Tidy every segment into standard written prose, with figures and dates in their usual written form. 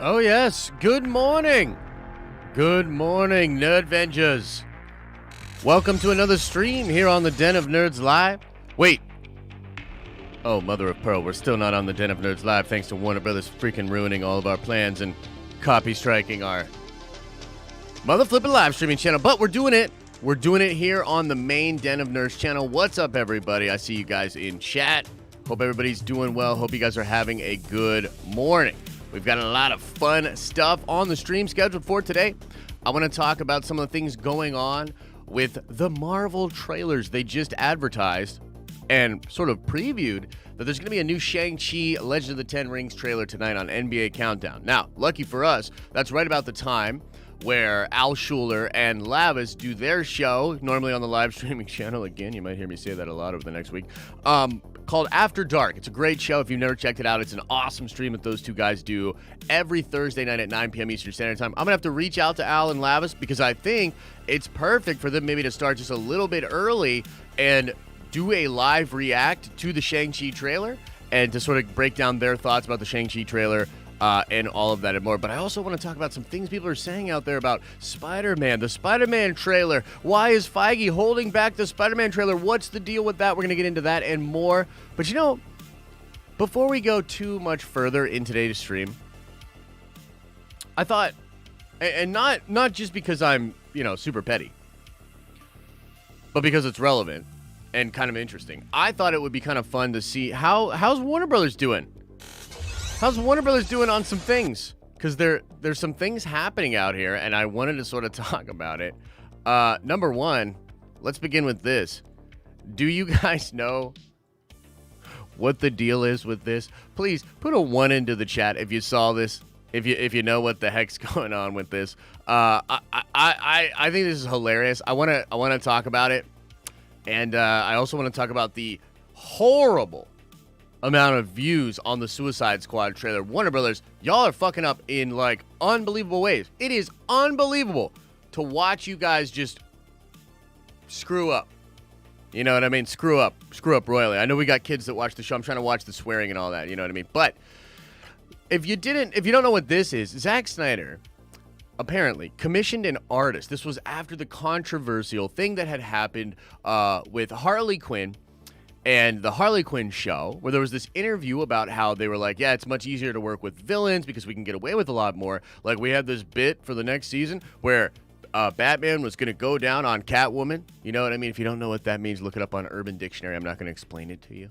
Oh yes, good morning. Good morning, Nerdvengers. Welcome to another stream here on the Den of Nerds Live. Wait. Oh, mother of pearl, we're still not on the Den of Nerds Live thanks to Warner Brothers freaking ruining all of our plans and copy striking our mother flipping live streaming channel. But we're doing it. We're doing it here on the main Den of Nerds channel. What's up, everybody? I see you guys in chat. Hope everybody's doing well. Hope you guys are having a good morning. We've got a lot of fun stuff on the stream scheduled for today. I want to talk about some of the things going on with the Marvel trailers. They just advertised and sort of previewed that there's going to be a new Shang-Chi Legend of the Ten Rings trailer tonight on NBA Countdown. Now, lucky for us, that's right about the time where Al Schuler and Lavis do their show, normally on the live streaming channel. Again, you might hear me say that a lot over the next week, called After Dark. It's a great show. If you've never checked it out, it's an awesome stream that those two guys do every Thursday night at 9 p.m. Eastern Standard Time. I'm going to have to reach out to Al and Lavis because I think it's perfect for them maybe to start just a little bit early and do a live react to the Shang-Chi trailer and to sort of break down their thoughts about the Shang-Chi trailer and all of that and more. But I also want to talk about some things people are saying out there about Spider-Man, the Spider-Man trailer. Why is Feige holding back the Spider-Man trailer? What's the deal with that? We're going to get into that and more. But you know, before we go too much further in today's stream, I thought, and not just because I'm, super petty, but because it's relevant and kind of interesting. I thought it would be kind of fun to see how's Warner Brothers doing? How's Warner Brothers doing on some things? Because there's some things happening out here, and I wanted to sort of talk about it. Number one, let's begin with this. Do you guys know what the deal is with this? Please put a 1 into the chat if you saw this. If you know what the heck's going on with this. I think this is hilarious. I wanna talk about it, and I also want to talk about the horrible amount of views on the Suicide Squad trailer. Warner Brothers, y'all are fucking up in like unbelievable ways. It is unbelievable to watch you guys just screw up. You know what I mean? Screw up royally. I know we got kids that watch the show. I'm trying to watch the swearing and all that. You know what I mean? But if you don't know what this is, Zack Snyder apparently commissioned an artist. This was after the controversial thing that had happened with Harley Quinn and the Harley Quinn show, where there was this interview about how they were like, yeah, it's much easier to work with villains because we can get away with a lot more. Like, we had this bit for the next season where Batman was going to go down on Catwoman. You know what I mean? If you don't know what that means, look it up on Urban Dictionary. I'm not going to explain it to you.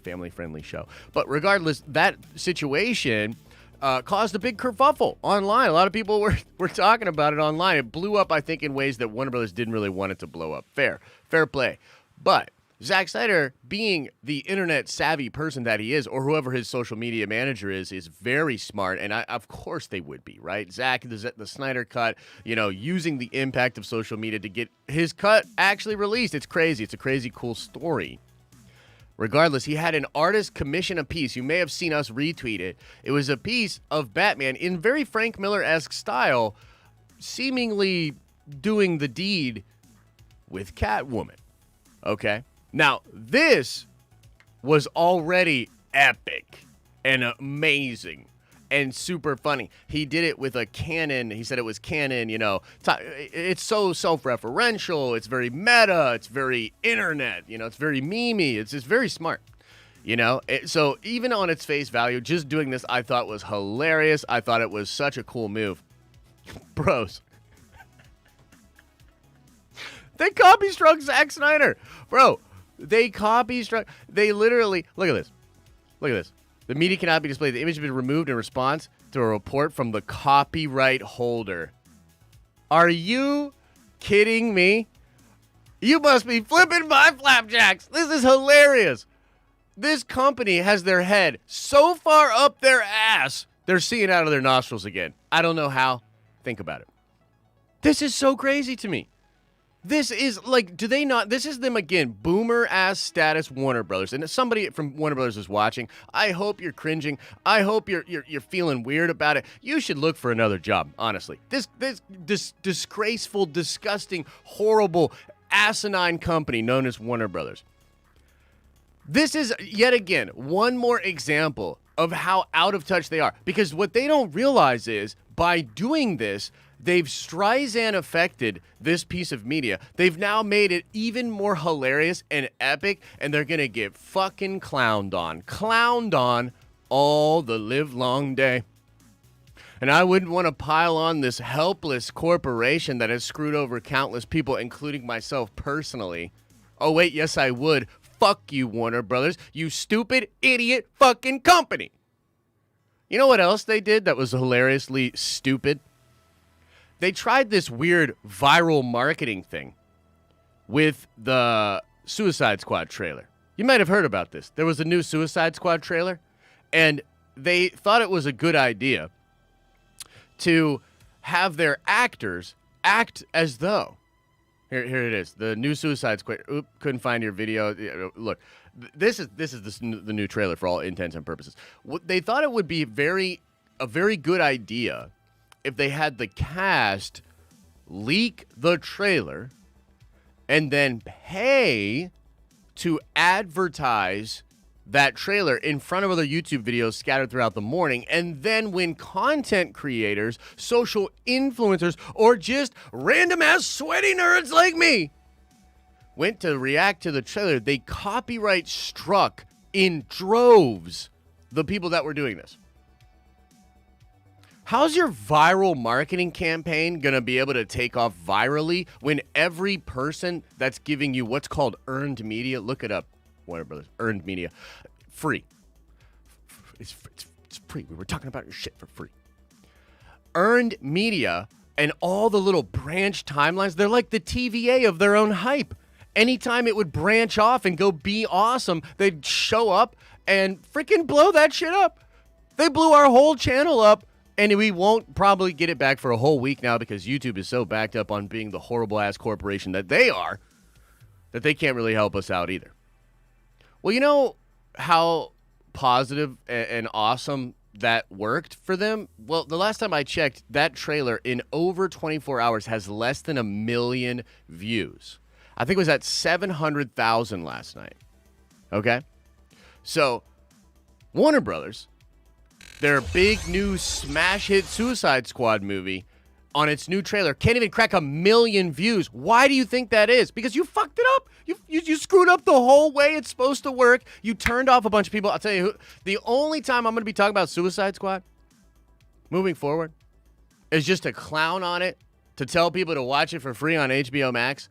Family-friendly show. But regardless, that situation caused a big kerfuffle online. A lot of people were talking about it online. It blew up, I think, in ways that Warner Brothers didn't really want it to blow up. Fair play. But Zack Snyder, being the internet-savvy person that he is, or whoever his social media manager is very smart, and of course they would be, right? Zack, the Snyder Cut, using the impact of social media to get his cut actually released. It's crazy. It's a crazy, cool story. Regardless, he had an artist commission a piece. You may have seen us retweet it. It was a piece of Batman in very Frank Miller-esque style, seemingly doing the deed with Catwoman. Okay? Now, this was already epic and amazing and super funny. He did it with a canon. He said it was canon, It's so self-referential. It's very meta. It's very internet. It's very memey. It's just very smart, So even on its face value, just doing this, I thought was hilarious. I thought it was such a cool move. Bros. They copy-struck Zack Snyder. Bro. They literally, look at this. The media cannot be displayed. The image has been removed in response to a report from the copyright holder. Are you kidding me? You must be flipping my flapjacks. This is hilarious. This company has their head so far up their ass, they're seeing out of their nostrils again. I don't know how. Think about it. This is so crazy to me. This is like, do they not? This is them again, boomer ass status Warner Brothers. And if somebody from Warner Brothers is watching, I hope you're cringing. I hope you're feeling weird about it. You should look for another job, honestly. This disgraceful, disgusting, horrible, asinine company known as Warner Brothers. This is yet again one more example of how out of touch they are. Because what they don't realize is, by doing this, they've Streisand affected this piece of media. They've now made it even more hilarious and epic, and they're going to get fucking clowned on. Clowned on all the live long day. And I wouldn't want to pile on this helpless corporation that has screwed over countless people, including myself personally. Oh, wait, yes, I would. Fuck you, Warner Brothers, you stupid, idiot fucking company. You know what else they did that was hilariously stupid? They tried this weird viral marketing thing with the Suicide Squad trailer. You might have heard about this. There was a new Suicide Squad trailer, and they thought it was a good idea to have their actors act as though. Here it is. The new Suicide Squad. Oop, couldn't find your video. Look, this is the new trailer for all intents and purposes. They thought it would be a very good idea if they had the cast leak the trailer and then pay to advertise that trailer in front of other YouTube videos scattered throughout the morning. And then when content creators, social influencers, or just random ass sweaty nerds like me went to react to the trailer, they copyright struck in droves the people that were doing this. How's your viral marketing campaign going to be able to take off virally when every person that's giving you what's called earned media, look it up, Warner Brothers, earned media, free. It's free. We were talking about your shit for free. Earned media and all the little branch timelines, they're like the TVA of their own hype. Anytime it would branch off and go be awesome, they'd show up and freaking blow that shit up. They blew our whole channel up, and we won't probably get it back for a whole week now because YouTube is so backed up on being the horrible-ass corporation that they are that they can't really help us out either. Well, you know how positive and awesome that worked for them? Well, the last time I checked, that trailer in over 24 hours has less than 1 million views. I think it was at 700,000 last night. Okay? So, Warner Brothers, their big new smash hit Suicide Squad movie, on its new trailer can't even crack 1 million views. Why do you think that is? Because you fucked it up. You screwed up the whole way it's supposed to work. You turned off a bunch of people. I'll tell you, the only time I'm going to be talking about Suicide Squad moving forward is just to clown on it, to tell people to watch it for free on HBO Max,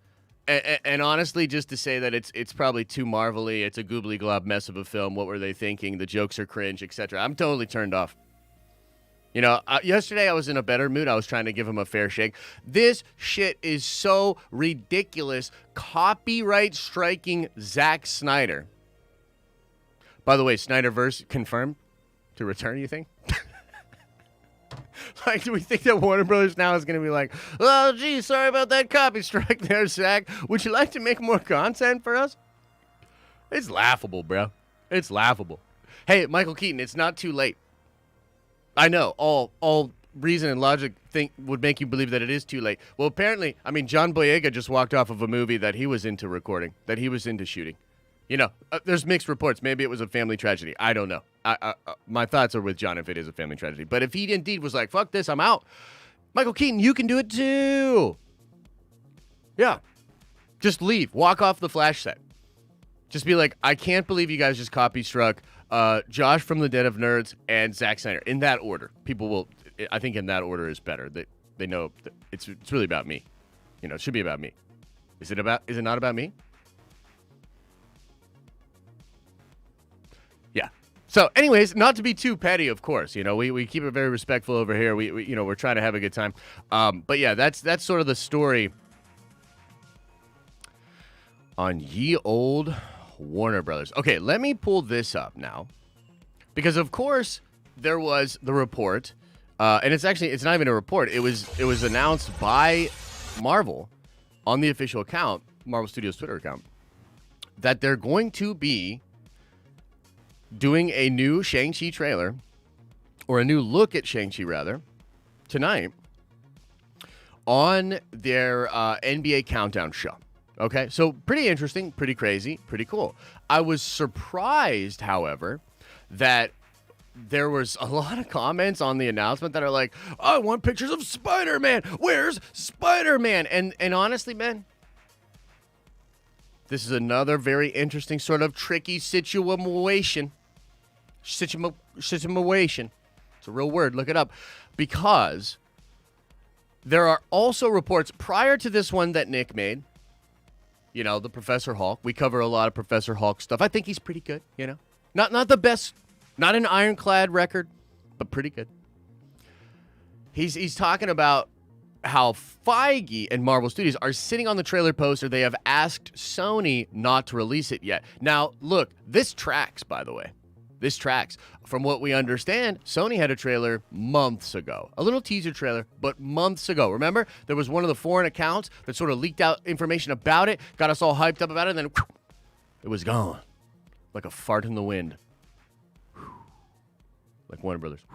and honestly, just to say that it's probably too Marvel-y. It's a goobly glob mess of a film. What were they thinking? The jokes are cringe, etc. I'm totally turned off. You know, yesterday I was in a better mood. I was trying to give him a fair shake. This shit is so ridiculous. Copyright striking Zack Snyder. By the way, Snyderverse confirmed to return, you think? Like, do we think that Warner Brothers now is going to be like, oh, gee, sorry about that copy strike there, Zack. Would you like to make more content for us? It's laughable, bro. It's laughable. Hey, Michael Keaton, it's not too late. I know, all reason and logic would make you believe that it is too late. Well, apparently, I mean, John Boyega just walked off of a movie that he was into recording, that he was into shooting. You know, there's mixed reports. Maybe it was a family tragedy. I don't know. My thoughts are with John if it is a family tragedy. But if he indeed was like, fuck this, I'm out. Michael Keaton, you can do it too. Yeah. Just leave. Walk off the Flash set. Just be like, I can't believe you guys just copy struck Josh from the Den of Nerds and Zack Snyder. In that order. People will, I think in that order is better. They know that it's really about me. You know, it should be about me. Is it not about me? Yeah. So anyways, not to be too petty, of course, you know, we keep it very respectful over here. We you know, we're trying to have a good time. But yeah, that's sort of the story on ye old Warner Brothers. Okay, let me pull this up now, because of course there was the report, and it's not even a report. It was announced by Marvel on the official account, Marvel Studios Twitter account, that they're going to be doing a new Shang-Chi trailer, or a new look at Shang-Chi rather, tonight on their NBA Countdown show. Okay, so pretty interesting, pretty crazy, pretty cool. I was surprised, however, that there was a lot of comments on the announcement that are like, I want pictures of Spider-Man. Where's Spider-Man? And honestly, man, this is another very interesting sort of tricky situation. Situation. It's a real word. Look it up. Because there are also reports prior to this one that Nick made. You know, the Professor Hulk. We cover a lot of Professor Hulk stuff. I think he's pretty good, you know. Not the best, not an ironclad record, but pretty good. He's talking about how Feige and Marvel Studios are sitting on the trailer poster. They have asked Sony not to release it yet. Now, look, this tracks, by the way. This tracks. From what we understand, Sony had a trailer months ago. A little teaser trailer, but months ago. Remember? There was one of the foreign accounts that sort of leaked out information about it, got us all hyped up about it, and then whew, it was gone. Like a fart in the wind. Like Warner Brothers.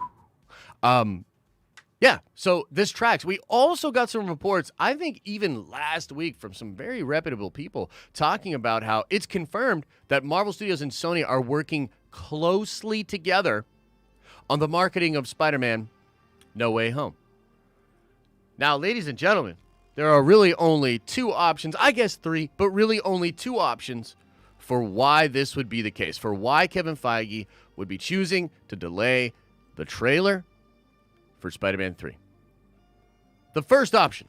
Yeah, so this tracks. We also got some reports, I think even last week, from some very reputable people talking about how it's confirmed that Marvel Studios and Sony are working closely together on the marketing of Spider-Man No Way Home. Now, ladies and gentlemen, there are really only two options, I guess three, but really only two options for why this would be the case, for why Kevin Feige would be choosing to delay the trailer for Spider-Man 3. The first option.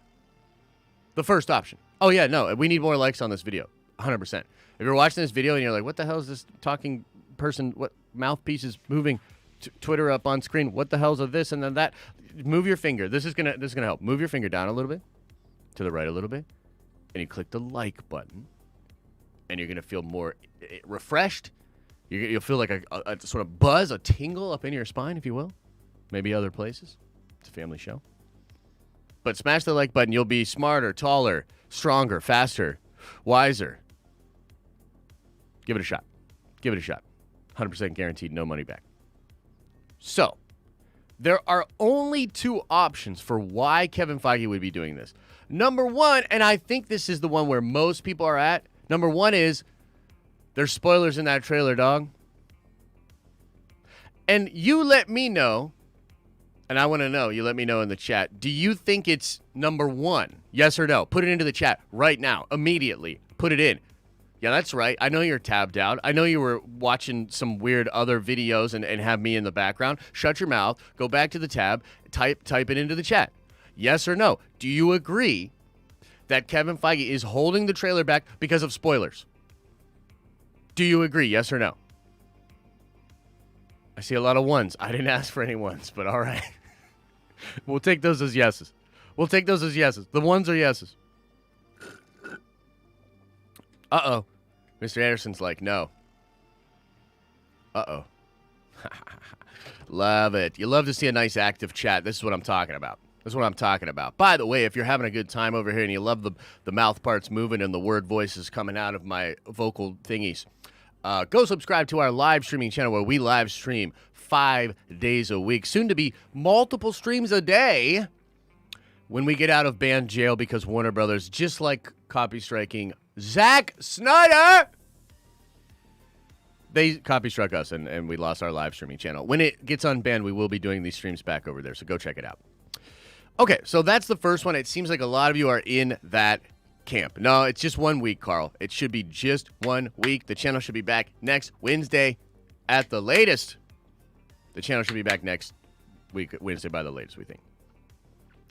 Oh, yeah, no, we need more likes on this video. 100%. If you're watching this video and you're like, what the hell is this talking person? What mouthpiece is moving Twitter up on screen? What the hell's of this and then that? Move your finger. This is gonna help. Move your finger down a little bit, to the right a little bit, and you click the like button, and you're gonna feel more refreshed. You'll feel like a sort of buzz, a tingle up in your spine, if you will. Maybe other places. It's a family show. But smash the like button. You'll be smarter, taller, stronger, faster, wiser. Give it a shot. 100% guaranteed, no money back. So, there are only two options for why Kevin Feige would be doing this. Number one, and I think this is the one where most people are at. Number one is, there's spoilers in that trailer, dog. And you let me know, and I want to know, you let me know in the chat, do you think it's number one? Yes or no? Put it into the chat right now, immediately. Put it in. Yeah, that's right. I know you're tabbed out. I know you were watching some weird other videos and have me in the background. Shut your mouth. Go back to the tab. Type it into the chat. Yes or no? Do you agree that Kevin Feige is holding the trailer back because of spoilers? Do you agree? Yes or no? I see a lot of ones. I didn't ask for any ones, but all right. We'll take those as yeses. The ones are yeses. Uh-oh. Mr. Anderson's like, no. Uh-oh. Love it. You love to see a nice active chat. This is what I'm talking about. By the way, if you're having a good time over here and you love the mouth parts moving and the word voices coming out of my vocal thingies, go subscribe to our live streaming channel where we live stream 5 days a week. Soon to be multiple streams a day when we get out of banned jail because Warner Brothers, just like copy striking Zack Snyder, they copy struck us and we lost our live streaming channel. When it gets unbanned, we will be doing these streams back over there, so go check it out. Okay, so that's the first one. It seems like a lot of you are in that camp. No, it's just 1 week, Carl. It should be just 1 week. The channel should be back next Wednesday at the latest. The channel should be back next week, Wednesday by the latest, we think.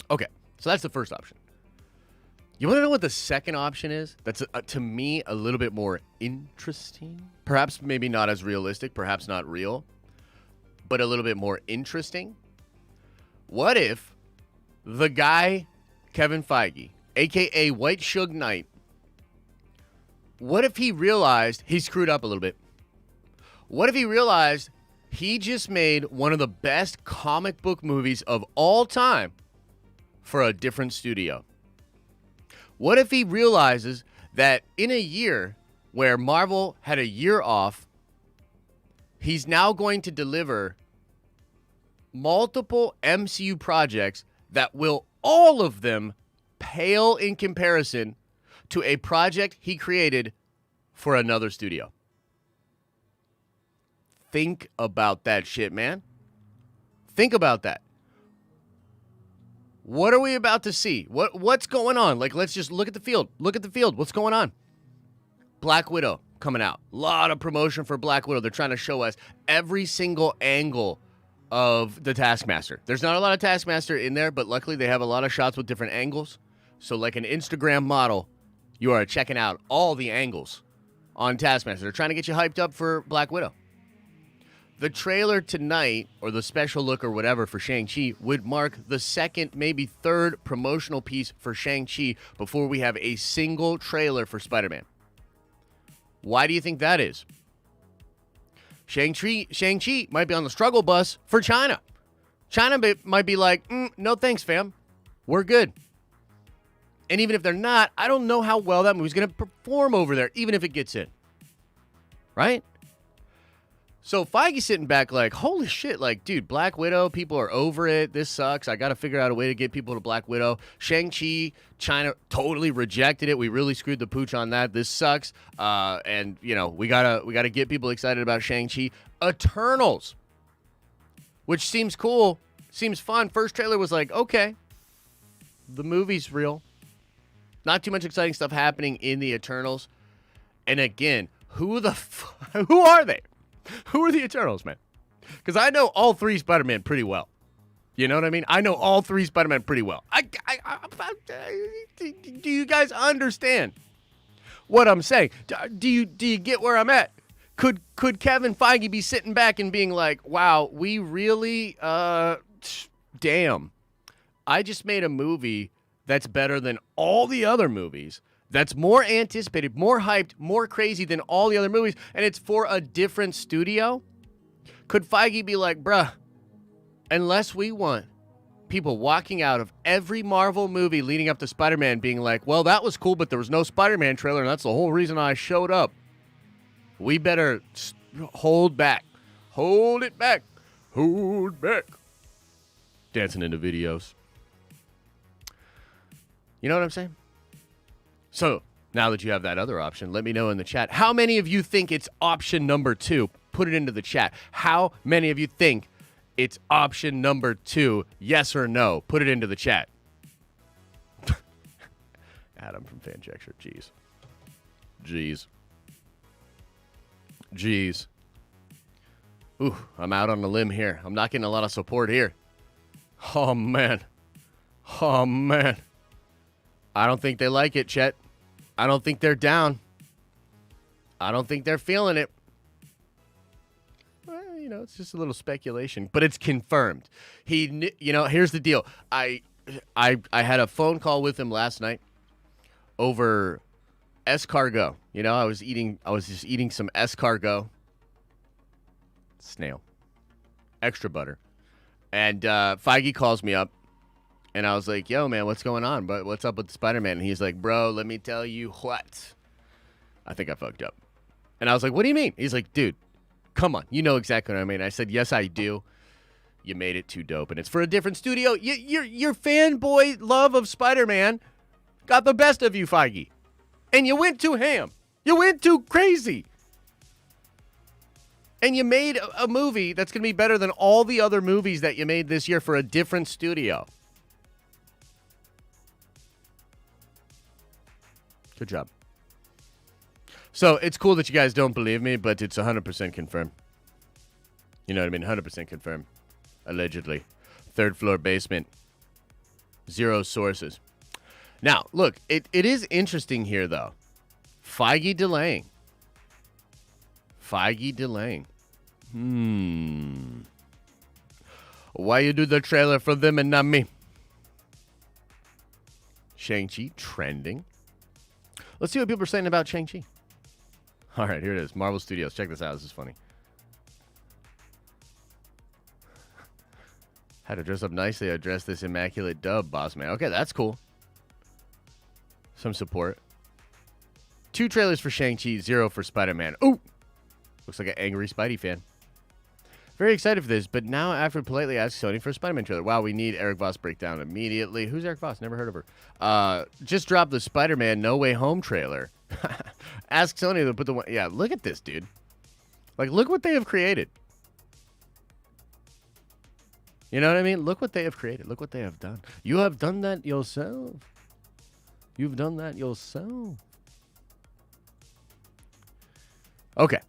Okay, so that's the first option. You want to know what the second option is? That's, to me, a little bit more interesting. Perhaps maybe not as realistic, perhaps not real, but a little bit more interesting. What if the guy, Kevin Feige, a.k.a. White Suge Knight, what if he realized he screwed up a little bit? What if he realized he just made one of the best comic book movies of all time for a different studio? What if he realizes that in a year where Marvel had a year off, he's now going to deliver multiple MCU projects that will all of them pale in comparison to a project he created for another studio? Think about that shit, man. Think about that. What are we about to see? What's going on? Like, let's just look at the field. Look at the field. What's going on? Black Widow coming out. A lot of promotion for Black Widow. They're trying to show us every single angle of the Taskmaster. There's not a lot of Taskmaster in there, but luckily they have a lot of shots with different angles. So like an Instagram model, you are checking out all the angles on Taskmaster. They're trying to get you hyped up for Black Widow. The trailer tonight, or the special look or whatever for Shang-Chi, would mark the second, maybe third promotional piece for Shang-Chi before we have a single trailer for Spider-Man. Why do you think that is? Shang-Chi might be on the struggle bus for China. China might be like, no thanks, fam. We're good. And even if they're not, I don't know how well that movie's going to perform over there, even if it gets in. Right? So Feige's sitting back like, holy shit, like, dude, Black Widow, people are over it. This sucks. I got to figure out a way to get people to Black Widow. Shang-Chi, China totally rejected it. We really screwed the pooch on that. This sucks. And, you know, we gotta get people excited about Shang-Chi. Eternals, which seems cool, seems fun. First trailer was like, okay, the movie's real. Not too much exciting stuff happening in the Eternals. And again, who are they? Who are the Eternals, man? Because I know all three Spider-Man pretty well. You know what I mean? I know all three Spider-Man pretty well. Do you guys understand what I'm saying? Do you get where I'm at? Could Kevin Feige be sitting back and being like, wow, we really, damn, I just made a movie that's better than all the other movies, that's more anticipated, more hyped, more crazy than all the other movies, and it's for a different studio? Could Feige be like, bruh, unless we want people walking out of every Marvel movie leading up to Spider-Man being like, well, that was cool, but there was no Spider-Man trailer, and that's the whole reason I showed up. We better hold back. Hold it back. Hold back. Dancing into videos. You know what I'm saying? So, now that you have that other option, let me know in the chat. How many of you think it's option number 2? Put it into the chat. How many of you think it's option number 2? Yes or no? Put it into the chat. Adam from Fanjexer. Jeez. Ooh, I'm out on a limb here. I'm not getting a lot of support here. Oh, man. I don't think they like it, Chet. I don't think they're down. I don't think they're feeling it. Well, you know, it's just a little speculation, but it's confirmed. Here's the deal. I had a phone call with him last night over escargot. You know, I was just eating some escargot. Snail. Extra butter. And Feige calls me up. And I was like, yo, man, what's going on? But what's up with Spider-Man? And he's like, bro, let me tell you what. I think I fucked up. And I was like, what do you mean? He's like, dude, come on. You know exactly what I mean. I said, yes, I do. You made it too dope. And it's for a different studio. Your fanboy love of Spider-Man got the best of you, Feige. And you went too ham. You went too crazy. And you made a movie that's going to be better than all the other movies that you made this year for a different studio. Good job. So, it's cool that you guys don't believe me, but it's 100% confirmed. You know what I mean? 100% confirmed. Allegedly. Third floor basement. Zero sources. Now, look, it is interesting here, though. Feige delaying. Why you do the trailer for them and not me? Shang-Chi trending. Let's see what people are saying about Shang-Chi. All right, here it is. Marvel Studios. Check this out. This is funny. Had to dress up nicely to address this immaculate dub, boss man. Okay, that's cool. Some support. 2 trailers for Shang-Chi, 0 for Spider-Man. Ooh! Looks like an angry Spidey fan. Very excited for this, but now after politely ask Sony for a Spider-Man trailer. Wow, we need Eric Voss breakdown immediately. Who's Eric Voss? Never heard of her. Just dropped the Spider-Man No Way Home trailer. Ask Sony to put the one. Yeah, look at this, dude. Like, look what they have created. You know what I mean? Look what they have created. Look what they have done. You have done that yourself. You've done that yourself. Okay.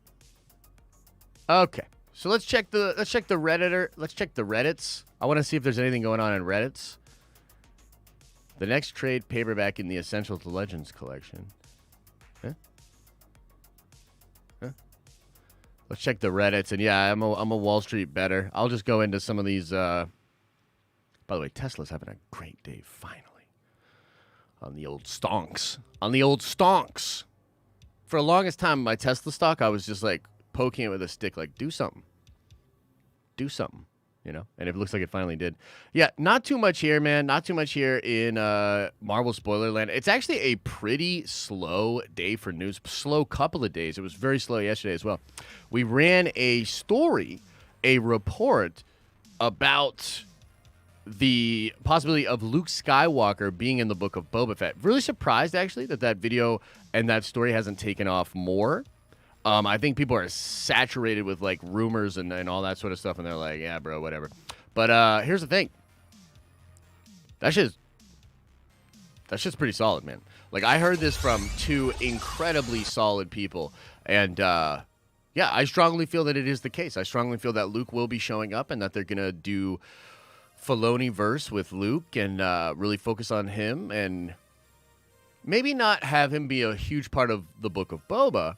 Okay. So let's check the Redditor. Let's check the Reddits. I want to see if there's anything going on in Reddits. The next trade paperback in the Essential to Legends collection. Huh? Huh? Let's check the Reddits. And yeah, I'm a Wall Street better. I'll just go into some of these. By the way, Tesla's having a great day finally. On the old stonks. On the old stonks. For the longest time, my Tesla stock, I was just like poking it with a stick, like, do something. Do something. You know? And it looks like it finally did. Yeah, not too much here, man. Not too much here in Marvel Spoilerland. It's actually a pretty slow day for news. Slow couple of days. It was very slow yesterday as well. We ran a story, a report about the possibility of Luke Skywalker being in the book of Boba Fett. Really surprised, actually, that video and that story hasn't taken off more. I think people are saturated with, like, rumors and all that sort of stuff, and they're like, yeah, bro, whatever. But here's the thing. That's just pretty solid, man. Like, I heard this from two incredibly solid people, and, yeah, I strongly feel that it is the case. I strongly feel that Luke will be showing up and that they're going to do Filoni-verse with Luke and really focus on him and maybe not have him be a huge part of the Book of Boba,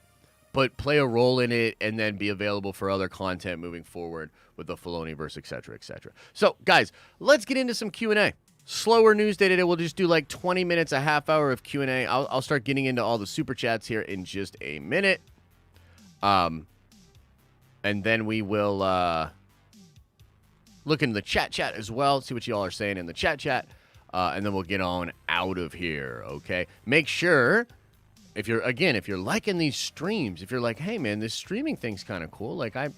but play a role in it and then be available for other content moving forward with the Filoni-verse, etc., etc. So, guys, let's get into some Q&A. Slower news day today. We'll just do like 20 minutes, a half hour of Q&A. I'll start getting into all the super chats here in just a minute. And then we will look in the chat as well, see what you all are saying in the chat. And then we'll get on out of here, okay? Make sure, if you're liking these streams, if you're like, hey, man, this streaming thing's kind of cool. Like, I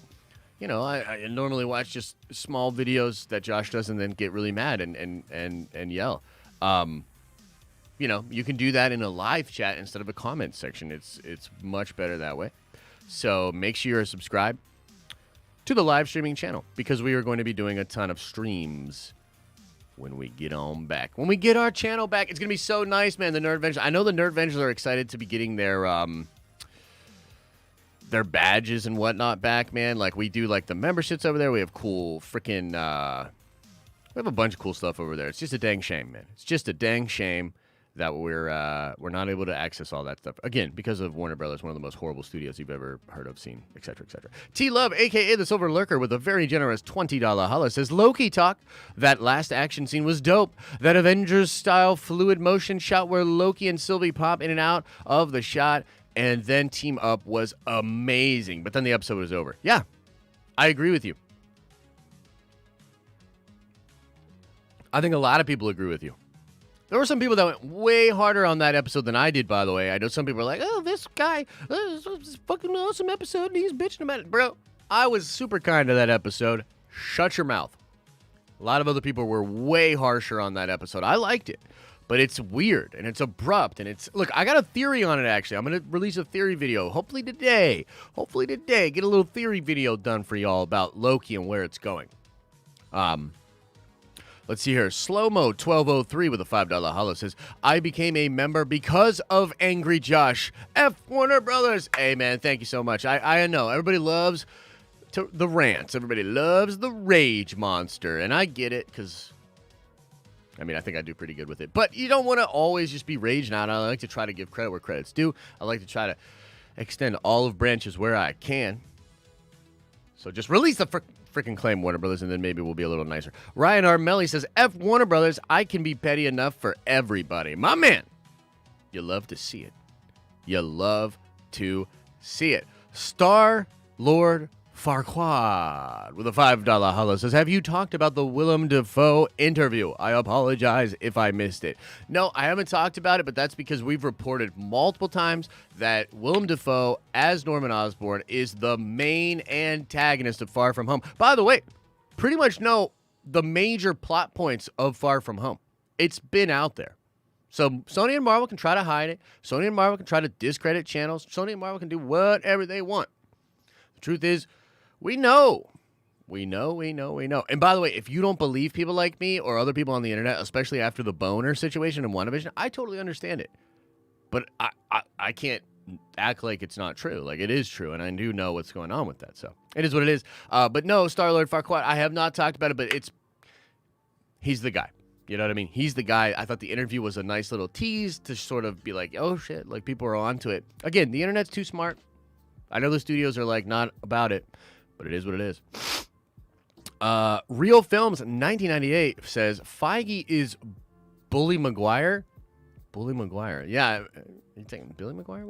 normally watch just small videos that Josh does and then get really mad and yell. You can do that in a live chat instead of a comment section. It's much better that way. So make sure you're subscribed to the live streaming channel because we are going to be doing a ton of streams when we get on back. When we get our channel back, it's going to be so nice, man. The Nerd Vengers. I know the Nerd Vengers are excited to be getting their badges and whatnot back, man. Like, we do, like, the memberships over there. We have cool freaking, we have a bunch of cool stuff over there. It's just a dang shame, man. It's just a dang shame that we're not able to access all that stuff. Again, because of Warner Brothers, one of the most horrible studios you've ever heard of, seen, etc., etc. T-Love, a.k.a. the Silver Lurker, with a very generous $20 holla, says, Loki talk. That last action scene was dope. That Avengers-style fluid motion shot where Loki and Sylvie pop in and out of the shot and then team up was amazing. But then the episode was over. Yeah, I agree with you. I think a lot of people agree with you. There were some people that went way harder on that episode than I did, by the way. I know some people were like, oh, this guy, this is a fucking awesome episode, and he's bitching about it. Bro, I was super kind to that episode. Shut your mouth. A lot of other people were way harsher on that episode. I liked it, but it's weird, and it's abrupt, and it's... Look, I got a theory on it, actually. I'm going to release a theory video, hopefully today. Get a little theory video done for y'all about Loki and where it's going. Let's see here. Slow-mo 1203 with a $5 hollow says, I became a member because of Angry Josh. F Warner Brothers. Hey, man, thank you so much. I know. Everybody loves the rants. Everybody loves the rage monster. And I get it because, I mean, I think I do pretty good with it. But you don't want to always just be raging out. I like to try to give credit where credit's due. I like to try to extend olive branches where I can. So just release the freaking claim, Warner Brothers, and then maybe we'll be a little nicer. Ryan Armelli says, F Warner Brothers, I can be petty enough for everybody. My man, you love to see it. You love to see it. Star Lord Farquaad with a $5 hollow says, have you talked about the Willem Dafoe interview? I apologize if I missed it. No, I haven't talked about it, but that's because we've reported multiple times that Willem Dafoe as Norman Osborn is the main antagonist of Far From Home. By the way, pretty much know the major plot points of Far From Home. It's been out there. So Sony and Marvel can try to hide it. Sony and Marvel can try to discredit channels. Sony and Marvel can do whatever they want. The truth is, we know We know. And by the way, if you don't believe people like me or other people on the internet, especially after the boner situation in WandaVision, I totally understand it. But I can't act like it's not true. Like, it is true, and I do know what's going on with that. So it is what it is. But no, Star-Lord Farquaad, I have not talked about it, but he's the guy. You know what I mean? He's the guy. I thought the interview was a nice little tease to sort of be like, oh, shit, like, people are onto it. Again, the internet's too smart. I know the studios are, like, not about it, but it is what it is. Real Films 1998 says, Feige is Bully Maguire? Bully Maguire. Yeah. Are you taking Billy Maguire?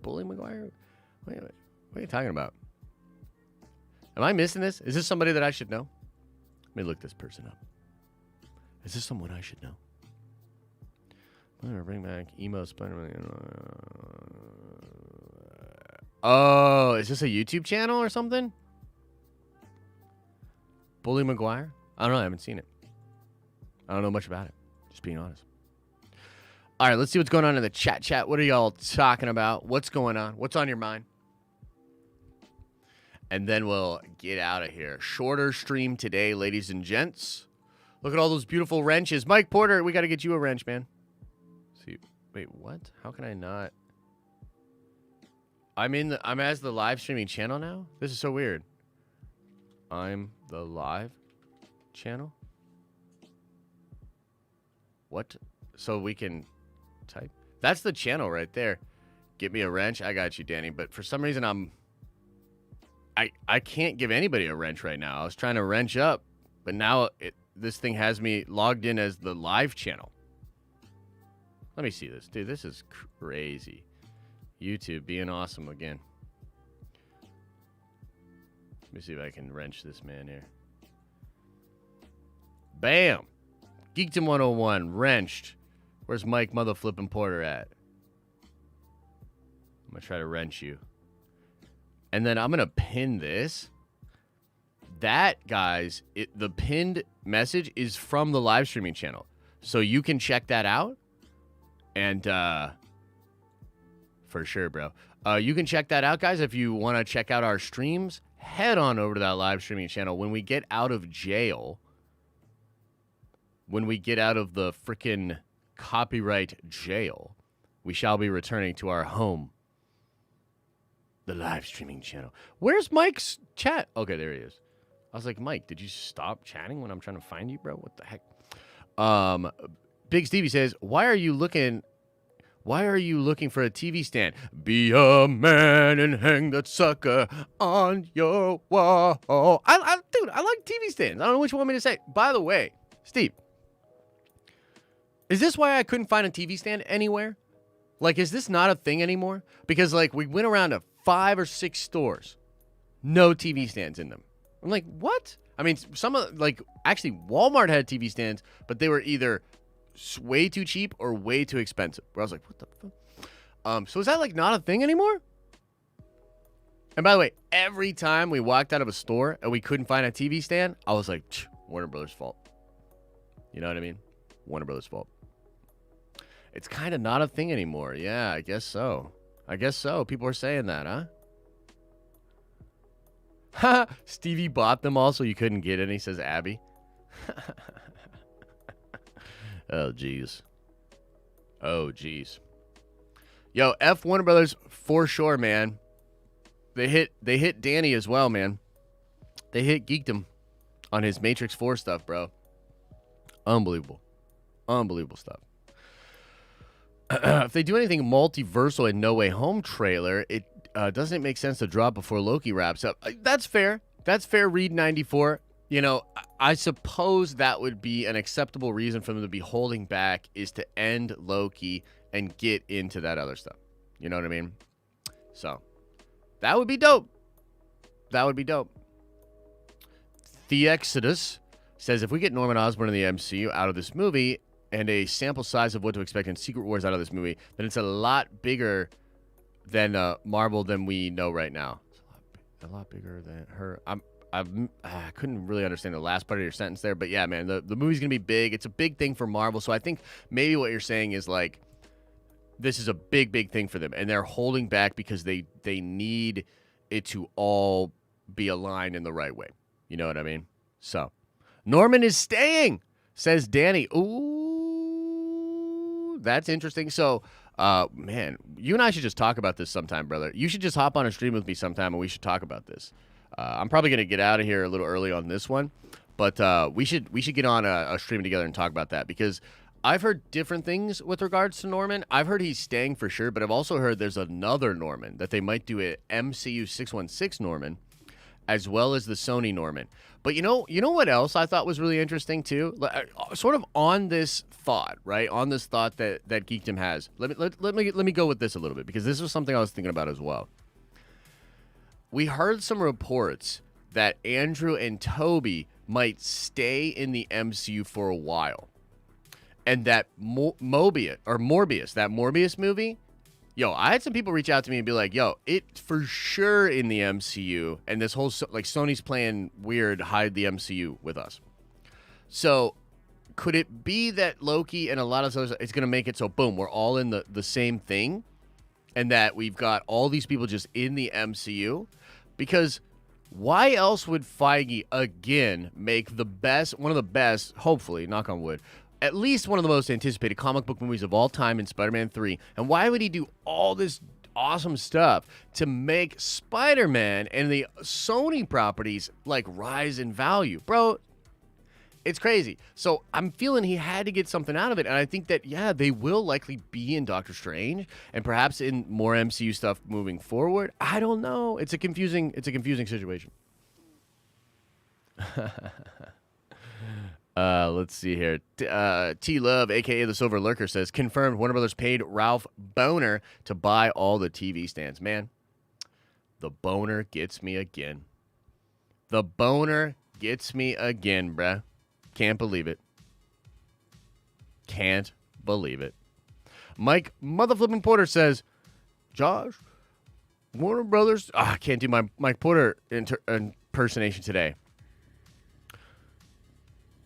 Bully Maguire? Wait, what are you talking about? Am I missing this? Is this somebody that I should know? Let me look this person up. Is this someone I should know? I'm gonna bring back emo Spider-Man. Oh, is this a YouTube channel or something? Bully Maguire? I don't know. I haven't seen it. I don't know much about it. Just being honest. All right, let's see what's going on in the chat. What are y'all talking about? What's going on? What's on your mind? And then we'll get out of here. Shorter stream today, ladies and gents. Look at all those beautiful wrenches. Mike Porter, we got to get you a wrench, man. See, wait, what? How can I not? I'm as the live streaming channel now? This is so weird. I'm the live channel? What? So we can type? That's the channel right there. Get me a wrench. I got you, Danny. But for some reason, I can't give anybody a wrench right now. I was trying to wrench up, but now this thing has me logged in as the live channel. Let me see this. Dude, this is crazy. YouTube being awesome again. Let me see if I can wrench this man here. Bam! Geekdom 101, wrenched. Where's Mike Mother Flippin' Porter at? I'm going to try to wrench you. And then I'm going to pin this. That, guys, the pinned message is from the live streaming channel. So you can check that out. And, for sure, bro. You can check that out, guys. If you want to check out our streams, head on over to that live streaming channel. When we get out of jail, when we get out of the frickin' copyright jail, we shall be returning to our home. The live streaming channel. Where's Mike's chat? Okay, there he is. I was like, Mike, did you stop chatting when I'm trying to find you, bro? What the heck? Big Stevie says, why are you looking for a TV stand? Be a man and hang that sucker on your wall. Dude, I like TV stands. I don't know what you want me to say. By the way, Steve, is this why I couldn't find a TV stand anywhere? Like, is this not a thing anymore? Because, like, we went around to 5 or 6 stores. No TV stands in them. I'm like, what? I mean, actually, Walmart had TV stands, but they were either way too cheap or way too expensive. Where I was like, what the fuck? So is that, like, not a thing anymore? And by the way, every time we walked out of a store and we couldn't find a TV stand, I was like, Warner Brothers' fault. You know what I mean? Warner Brothers' fault. It's kind of not a thing anymore. Yeah, I guess so. People are saying that, huh? Ha! Stevie bought them all so you couldn't get any, says Abby. Oh, jeez. Yo, F Warner Brothers for sure, man. They hit Danny as well, man. They hit Geekdom on his Matrix 4 stuff, bro. Unbelievable stuff. If they do anything multiversal in No Way Home trailer, it doesn't make sense to drop before Loki wraps up. That's fair. Reed 94. You know, I suppose that would be an acceptable reason for them to be holding back, is to end Loki and get into that other stuff. You know what I mean? So, that would be dope. The Exodus says, if we get Norman Osborn in the MCU out of this movie and a sample size of what to expect in Secret Wars out of this movie, then it's a lot bigger than Marvel than we know right now. It's a lot bigger than her. I couldn't really understand the last part of your sentence there, but yeah, man, the movie's gonna be big. It's a big thing for Marvel, so I think maybe what you're saying is, like, this is a big thing for them, and they're holding back because they need it to all be aligned in the right way. You know what I mean? So, Norman is staying, says Danny. Ooh, that's interesting. So, man, you and I should just talk about this sometime, brother. You should just hop on a stream with me sometime, and we should talk about this. I'm probably going to get out of here a little early on this one, but we should get on a stream together and talk about that, because I've heard different things with regards to Norman. I've heard he's staying for sure, but I've also heard there's another Norman that they might do a MCU 616 Norman, as well as the Sony Norman. But you know what else I thought was really interesting too? Sort of on this thought, right? On this thought that Geekdom has. Let me go with this a little bit, because this was something I was thinking about as well. We heard some reports that Andrew and Toby might stay in the MCU for a while. And that Morbius, that Morbius movie, yo, I had some people reach out to me and be like, yo, it's for sure in the MCU. And this whole, like, Sony's playing weird, hide the MCU with us. So could it be that Loki and a lot of those, it's going to make it so, boom, we're all in the same thing? And that we've got all these people just in the MCU? Because why else would Feige, again, make one of the best, hopefully, knock on wood, at least one of the most anticipated comic book movies of all time in Spider-Man 3. And why would he do all this awesome stuff to make Spider-Man and the Sony properties, like, rise in value? Bro, it's crazy. So I'm feeling he had to get something out of it. And I think that, yeah, they will likely be in Doctor Strange and perhaps in more MCU stuff moving forward. I don't know. It's a confusing situation. Let's see here. T-Love, a.k.a. the Silver Lurker, says, confirmed Warner Brothers paid Ralph Boner to buy all the TV stands. Man, the boner gets me again. The boner gets me again, bruh. Can't believe it. Can't believe it. Mike Motherflippin' Porter says, Josh, Warner Brothers... I can't do my Mike Porter impersonation today.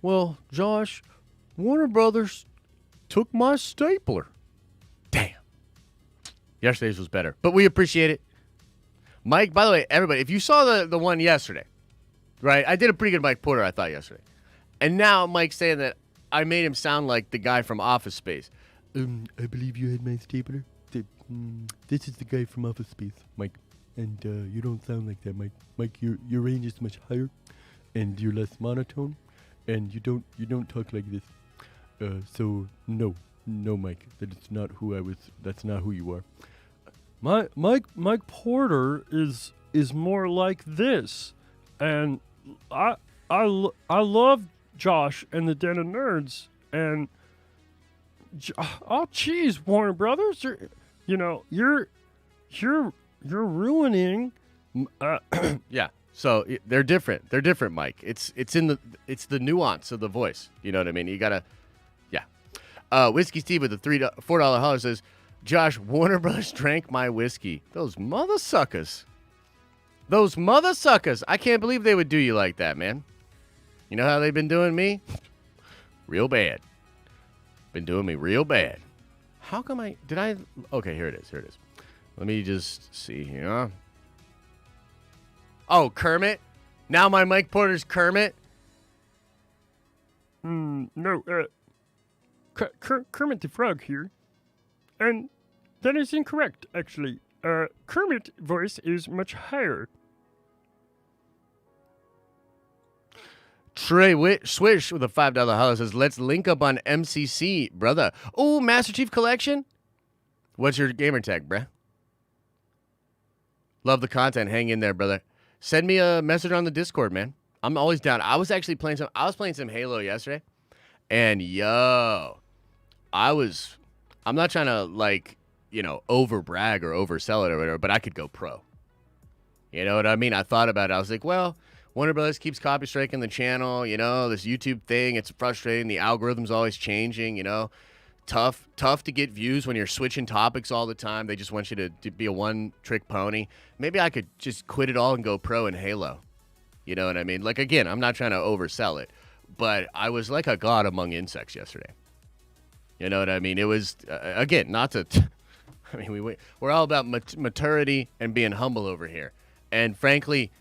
Well, Josh, Warner Brothers took my stapler. Damn. Yesterday's was better, but we appreciate it. Mike, by the way, everybody, if you saw the one yesterday, right, I did a pretty good Mike Porter, I thought, yesterday. And now Mike's saying that I made him sound like the guy from Office Space. I believe you had my stapler. This is the guy from Office Space, Mike. And you don't sound like that, Mike. Mike, your range is much higher, and you're less monotone. And you don't talk like this. So no, Mike. That's not who I was. That's not who you are. Mike Porter is more like this, and I love Josh and the Den of Nerds, and oh geez, Warner Brothers, you're ruining. Yeah. So they're different. They're different, Mike. It's the nuance of the voice. You know what I mean? You gotta, yeah. Whiskey Steve with the $4 holler says, Josh, Warner Brothers drank my whiskey. Those mother suckers. I can't believe they would do you like that, man. You know how they've been doing me? Real bad. Been doing me real bad. How come okay, here it is. Let me just see here. Oh, Kermit? Now my Mike Porter's Kermit? No, Kermit the Frog here. And that is incorrect, actually. Kermit voice is much higher. Trey Swish with a $5 holler says, let's link up on MCC, brother. Oh, Master Chief Collection? What's your gamer tag, bruh? Love the content. Hang in there, brother. Send me a message on the Discord, man. I'm always down. I was playing some Halo yesterday. And I'm not trying to over brag or oversell it or whatever, but I could go pro. You know what I mean? I thought about it. I was like, well, Warner Brothers keeps copy striking the channel, this YouTube thing, it's frustrating. The algorithm's always changing, Tough to get views when you're switching topics all the time. They just want you to be a one-trick pony. Maybe I could just quit it all and go pro in Halo. You know what I mean? Like, again, I'm not trying to oversell it, but I was like a god among insects yesterday. You know what I mean? It was, again, not to... I mean, we're all about maturity and being humble over here. And frankly,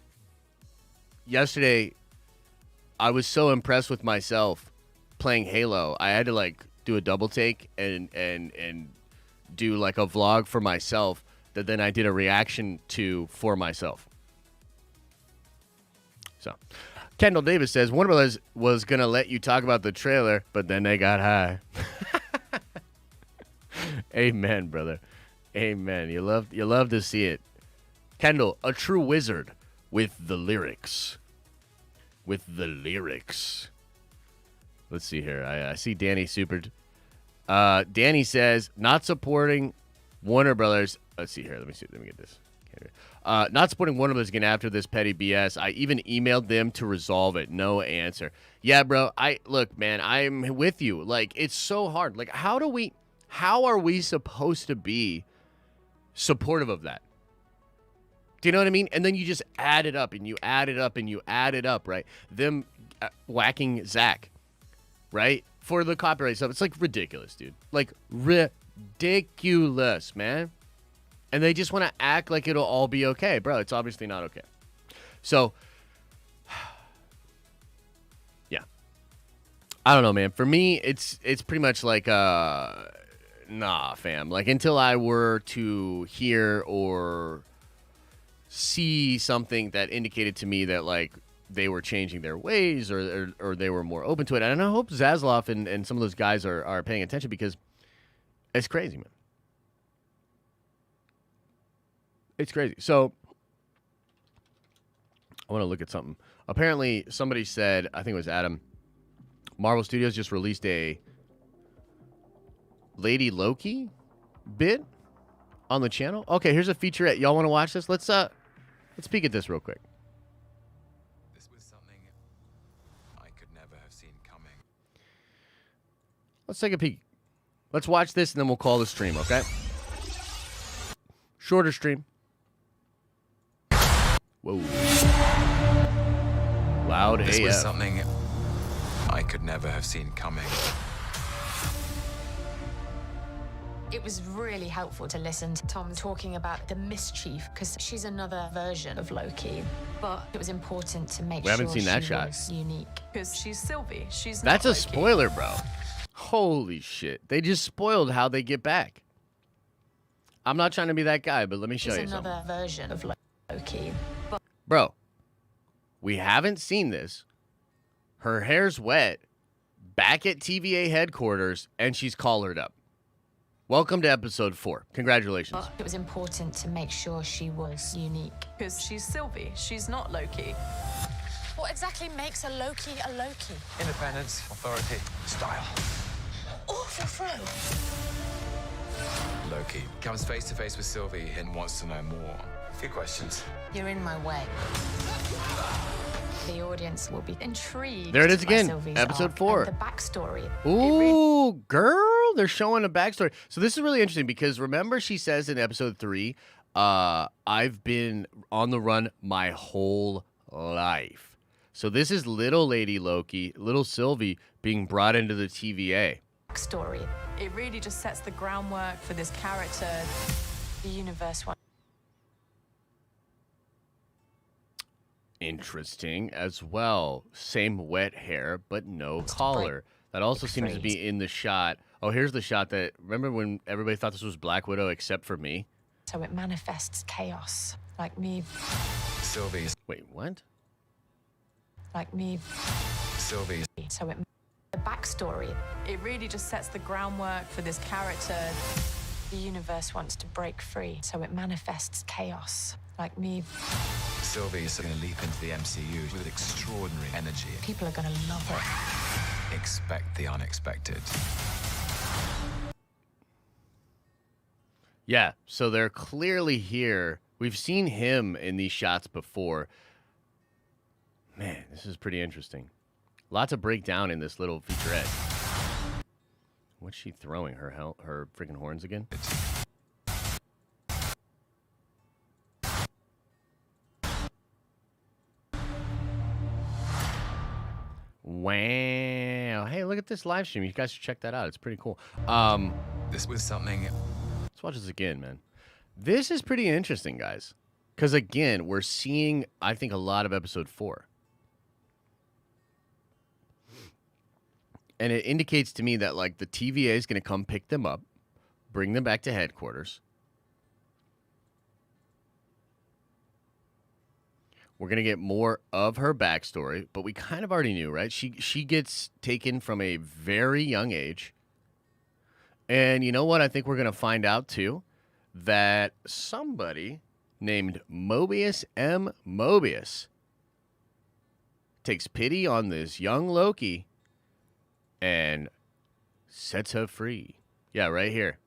yesterday, I was so impressed with myself playing Halo. I had to like do a double take and do like a vlog for myself that then I did a reaction to for myself. So, Kendall Davis says Warner Brothers was gonna let you talk about the trailer, but then they got high. Amen, brother. Amen. You love to see it. Kendall, a true wizard with the lyrics. With the lyrics. Let's see here. I see Danny supered. Danny says not supporting Warner Brothers. Let's see here. Let me get this. Not supporting Warner Brothers again after this petty BS. I even emailed them to resolve it. No answer. Yeah, bro. Look, man. I'm with you. Like, it's so hard. Like, how are we supposed to be supportive of that? Do you know what I mean? And then you just add it up and you add it up and you add it up, right? Them whacking Zach, right? For the copyright stuff. It's like ridiculous, dude. Like ridiculous, man. And they just want to act like it'll all be okay. Bro, it's obviously not okay. So, yeah. I don't know, man. For me, it's pretty much like, nah, fam. Like, until I were to hear or see something that indicated to me that, like, they were changing their ways or they were more open to it. And I hope Zaslav and some of those guys are paying attention because it's crazy, man. It's crazy. So I want to look at something. Apparently, somebody said, I think it was Adam, Marvel Studios just released a Lady Loki bit on the channel. Okay, here's a featurette. Y'all want to watch this? Let's peek at this real quick. This was something I could never have seen coming. Let's take a peek. Let's watch this and then we'll call the stream, okay? Shorter stream. Whoa. Loud AF. This was something I could never have seen coming. It was really helpful to listen to Tom talking about the mischief, because she's another version of Loki. But it was important to make We sure haven't seen that she shot. was unique. Because she's Sylvie. She's That's not a Loki. spoiler, bro. Holy shit. They just spoiled how they get back. I'm not trying to be that guy, but let me show She's you something. another version of Loki. Bro, we haven't seen this. Her hair's wet, back at TVA headquarters, and she's collared up. Welcome to episode 4. Congratulations. But it was important to make sure she was unique. Because she's Sylvie. She's not Loki. What exactly makes a Loki a Loki? Independence, authority, style. Awful throw. Loki comes face to face with Sylvie and wants to know more. A few questions. You're in my way. The audience will be intrigued. There it is by again, Sylvie's episode arc 4. and the backstory. Ooh, girl, they're showing a backstory. So this is really interesting because remember she says in episode 3, I've been on the run my whole life. So this is little Lady Loki, little Sylvie being brought into the TVA. Backstory. It really just sets the groundwork for this character. The universe wants Interesting as well. Same wet hair, but no collar. That also seems to be in the shot. Oh, here's the shot that, remember when everybody thought this was Black Widow except for me? so it manifests chaos. Like me. Sylvie's. Wait, what? Like me. Sylvie's. So it. The backstory. It really just sets the groundwork for this character. The universe wants to break free, so it manifests chaos. Like me. Sylvie is going to leap into the MCU with extraordinary energy. People are gonna love it. Expect the unexpected. Yeah, so they're clearly here. We've seen him in these shots before. Man, this is pretty interesting. Lots of breakdown in this little featurette. What's she throwing? Her freaking horns again? Wow. Hey, look at this live stream. You guys should check that out. It's pretty cool. This was something. Let's watch this again, man. This is pretty interesting, guys. Because, again, we're seeing, I think, a lot of episode 4. And it indicates to me that, like, the TVA is going to come pick them up, bring them back to headquarters. We're going to get more of her backstory, but we kind of already knew, right? She gets taken from a very young age. And you know what? I think we're going to find out, too, that somebody named Mobius M. Mobius takes pity on this young Loki and sets her free. Yeah, right here.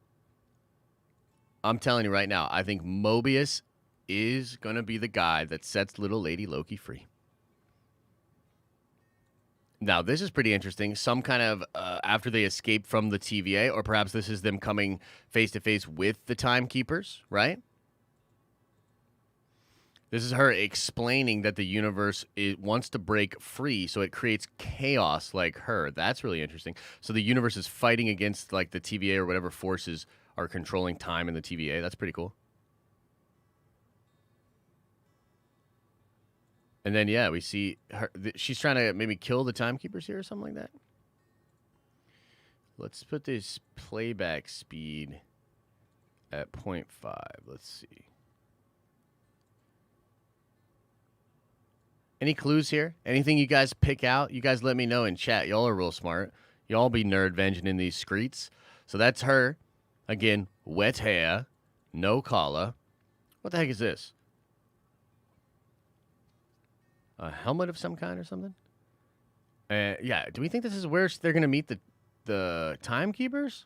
I'm telling you right now, I think Mobius is going to be the guy that sets little lady Loki free. Now, this is pretty interesting. Some kind of, after they escape from the TVA, or perhaps this is them coming face-to-face with the Timekeepers, right? This is her explaining that the universe wants to break free, so it creates chaos like her. That's really interesting. So the universe is fighting against, like, the TVA or whatever forces are controlling time in the TVA. That's pretty cool. And then, yeah, we see her. She's trying to maybe kill the Timekeepers here or something like that. Let's put this playback speed at 0.5. Let's see. Any clues here? Anything you guys pick out? You guys let me know in chat. Y'all are real smart. Y'all be nerd-venging in these streets. So that's her. Again, wet hair, no collar. What the heck is this? A helmet of some kind or something? Yeah, do we think this is where they're going to meet the Timekeepers?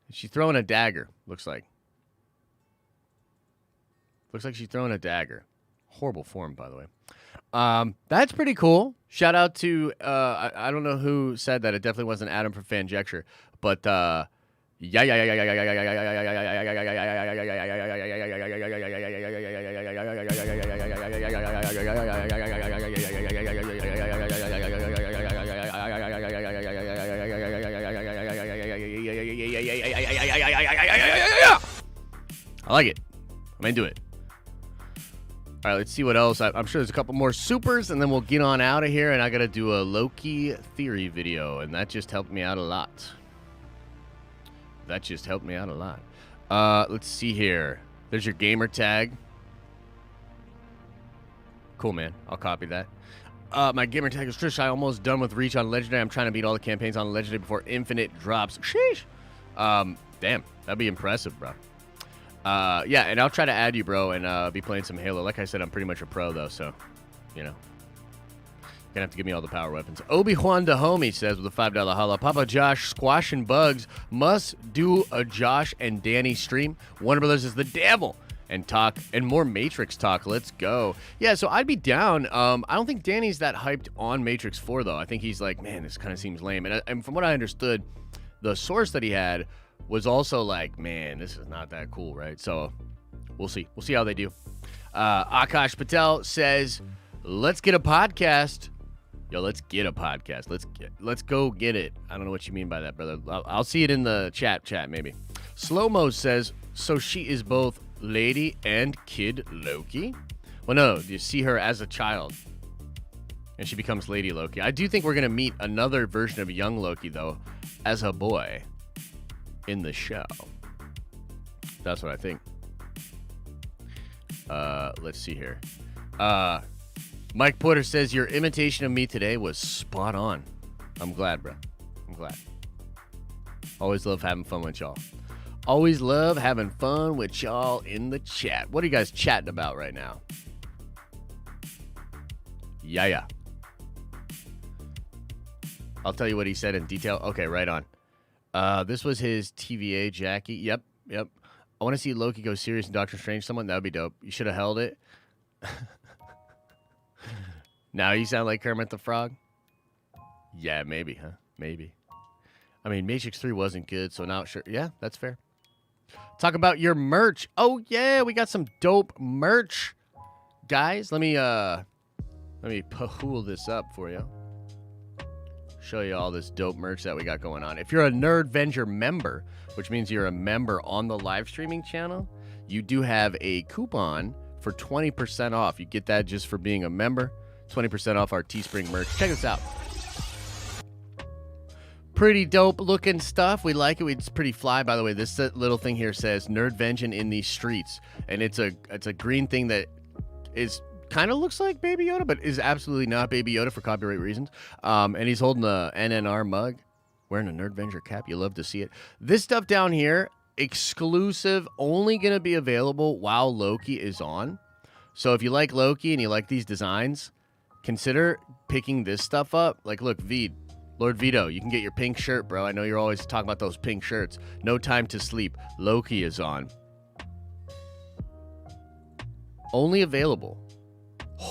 She's throwing a dagger, looks like. Looks like she's throwing a dagger. Horrible form, by the way. That's pretty cool. Shout out to, I don't know who said that. It definitely wasn't Adam from Fanjecture. But, I like it. I'm into it. All right, let's see what else. I'm sure there's a couple more supers, and then we'll get on out of here, and I got to do a Loki theory video, and that just helped me out a lot. Let's see here. There's your gamer tag. Cool, man. I'll copy that. My gamer tag is Trish. I'm almost done with Reach on Legendary. I'm trying to beat all the campaigns on Legendary before Infinite drops. Sheesh. Damn, that'd be impressive, bro. Yeah, and I'll try to add you, bro, and be playing some Halo. Like I said, I'm pretty much a pro, though, so, you know. Gonna have to give me all the power weapons. Obi-Wan Dahomey says with a $5 holla, Papa Josh squashing bugs. Must do a Josh and Danny stream. Warner Brothers is the devil. And talk, and more Matrix talk. Let's go. Yeah, so I'd be down. I don't think Danny's that hyped on Matrix 4, though. I think he's like, man, this kind of seems lame. And from what I understood, the source that he had was also like, man, this is not that cool, right? So we'll see. We'll see how they do. Akash Patel says, let's get a podcast. Yo, let's get a podcast. Let's go get it. I don't know what you mean by that, brother. I'll see it in the chat maybe. Slow-Mo says, so she is both Lady and Kid Loki? Well, no, you see her as a child, and she becomes Lady Loki. I do think we're going to meet another version of young Loki, though, as a boy in the show. That's what I think. Let's see here. Mike Porter says, your imitation of me today was spot on. I'm glad, bro. I'm glad. Always love having fun with y'all. Always love having fun with y'all in the chat. What are you guys chatting about right now? Yeah. I'll tell you what he said in detail. Okay, right on. This was his TVA Jackie. Yep. I want to see Loki go serious in Doctor Strange. Someone, that would be dope. You should have held it. Now you sound like Kermit the Frog? Yeah, maybe, huh? Maybe. I mean, Matrix 3 wasn't good, so now sure. Yeah, that's fair. Talk about your merch. Oh, yeah, we got some dope merch. Guys, let me pull this up for you. Show you all this dope merch that we got going on. If you're a Nerdvenger member, which means you're a member on the live streaming channel, you do have a coupon for 20% off. You get that just for being a member. 20% off our Teespring merch. Check this out. pretty dope looking stuff. We like it. It's pretty fly, by the way. This little thing here says Nerdvention in these streets, and it's a green thing that is kind of looks like Baby Yoda, but is absolutely not Baby Yoda for copyright reasons. And he's holding a NNR mug, wearing a Nerdventure cap. You love to see it. This stuff down here, exclusive, only gonna be available while Loki is on. So if you like Loki and you like these designs, consider picking this stuff up. Like, look, Lord Vito, you can get your pink shirt, bro. I know you're always talking about those pink shirts. No Time to Sleep. Loki is on. Only available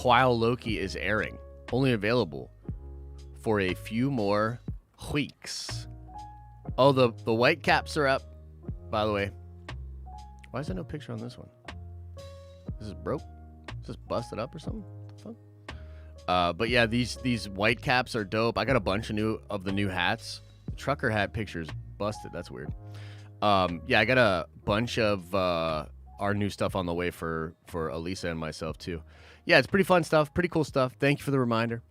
while Loki is airing. Only available for a few more weeks. Oh, the white caps are up, by the way. Why is there no picture on this one? Is this broke? Is this busted up or something? What the fuck? But yeah, these white caps are dope. I got a bunch of the new hats. The trucker hat picture is busted. That's weird. Yeah, I got a bunch of our new stuff on the way for Elisa and myself too. Yeah, it's pretty fun stuff. Pretty cool stuff. Thank you for the reminder.